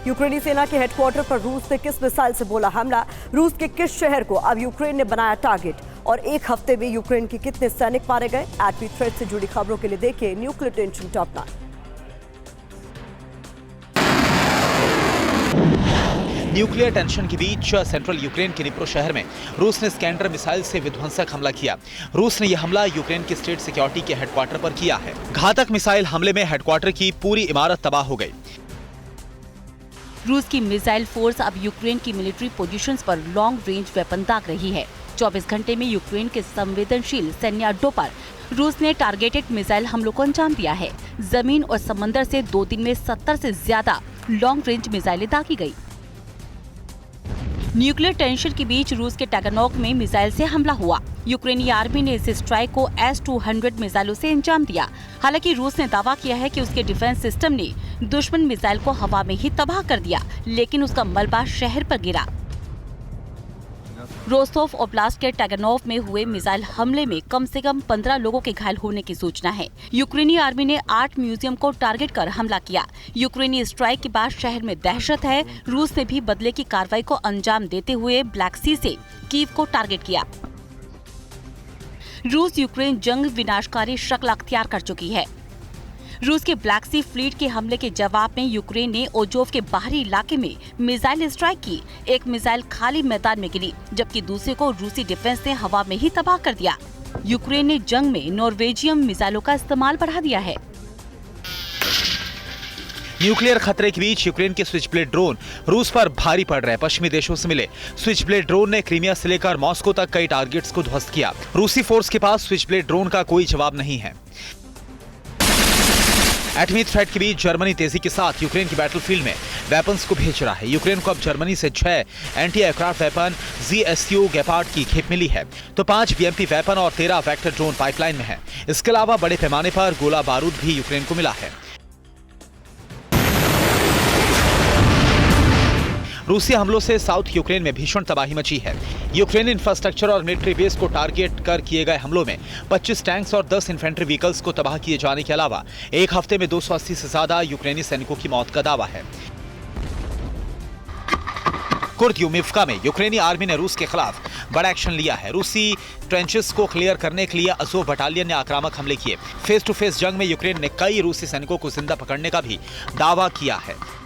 यूक्रेनी सेना के हेडक्वार्टर पर रूस ने किस मिसाइल से बोला हमला, रूस के किस शहर को अब यूक्रेन ने बनाया टारगेट, और एक हफ्ते में यूक्रेन के कितने सैनिक मारे गए। एटमी थ्रेट से जुड़ी खबरों के लिए देखिए nuclear tension top 9। Nuclear tension के बीच सेंट्रल यूक्रेन के निप्रो शहर में रूस ने स्कैंडर मिसाइल से विध्वंसक हमला किया। रूस ने यह हमला यूक्रेन के स्टेट सिक्योरिटी के हेडक्वार्टर पर किया है। घातक मिसाइल हमले में हेडक्वार्टर की पूरी इमारत तबाह हो गई। रूस की मिसाइल फोर्स अब यूक्रेन की मिलिट्री पोजीशंस पर लॉन्ग रेंज वेपन दाग रही है। 24 घंटे में यूक्रेन के संवेदनशील सैन्य अड्डों पर रूस ने टारगेटेड मिसाइल हमलों को अंजाम दिया है। जमीन और समंदर से 2 दिन में 70 से ज्यादा लॉन्ग रेंज मिसाइलें दागी गई। न्यूक्लियर टेंशन के बीच रूस के टैगनोक में मिसाइल से हमला हुआ। यूक्रेनी आर्मी ने इस स्ट्राइक को S-200 मिसाइलों से अंजाम दिया। हालांकि रूस ने दावा किया है कि उसके डिफेंस सिस्टम ने दुश्मन मिसाइल को हवा में ही तबाह कर दिया, लेकिन उसका मलबा शहर पर गिरा। रोस्तोव ओब्लास्ट के टैगनोव में हुए मिसाइल हमले में कम से कम 15 लोगों के घायल होने की सूचना है। यूक्रेनी आर्मी ने 8 म्यूजियम को टारगेट कर हमला किया। यूक्रेनी स्ट्राइक के बाद शहर में दहशत है। रूस ने भी बदले की कार्रवाई को अंजाम देते हुए ब्लैक सी से कीव को टारगेट किया। रूस यूक्रेन जंग विनाशकारी शक्ल अख्तियार कर चुकी है। रूस के ब्लैक सी फ्लीट के हमले के जवाब में यूक्रेन ने ओजोव के बाहरी इलाके में मिसाइल स्ट्राइक की। एक मिसाइल खाली मैदान में गिरी, जबकि दूसरे को रूसी डिफेंस ने हवा में ही तबाह कर दिया। यूक्रेन ने जंग में नॉर्वेजियम मिसाइलों का इस्तेमाल बढ़ा दिया है। न्यूक्लियर खतरे के बीच यूक्रेन के स्विच ब्लेड ड्रोन रूस पर भारी पड़ रहे। पश्चिमी देशों से मिले स्विच ब्लेड ड्रोन ने क्रीमिया से लेकर मॉस्को तक कई टारगेट्स को ध्वस्त किया। रूसी फोर्स के पास स्विच ब्लेड ड्रोन का कोई जवाब नहीं है। एटमी थ्रेट के बीच जर्मनी तेजी के साथ यूक्रेन की बैटलफील्ड में वेपन्स को भेज रहा है। यूक्रेन को अब जर्मनी से 6 एंटी एयरक्राफ्ट वेपन GSU गेपार्ड की खेप मिली है, तो 5 BMP वेपन और 13 वेक्टर ड्रोन पाइपलाइन में है। इसके अलावा बड़े पैमाने पर गोला बारूद भी यूक्रेन को मिला है। रूसी हमलों से साउथ यूक्रेन में भीषण तबाही मची है। यूक्रेनी इंफ्रास्ट्रक्चर और मिलिट्री बेस को टारगेट कर किए गए हमलों में 25 टैंक्स और 10 इन्फेंट्री व्हीकल्स को तबाह किए जाने के अलावा एक हफ्ते में 280 से ज्यादा यूक्रेनी सैनिकों की मौत का दावा है। कुर्दियुमिफ्का में यूक्रेनी आर्मी ने रूस के खिलाफ बड़ा एक्शन लिया है। रूसी ट्रेंचेस को क्लियर करने के लिए अज़ोव बटालियन ने आक्रामक हमले किए। फेस टू फेस जंग में यूक्रेन ने कई रूसी सैनिकों को जिंदा पकड़ने का भी दावा किया है।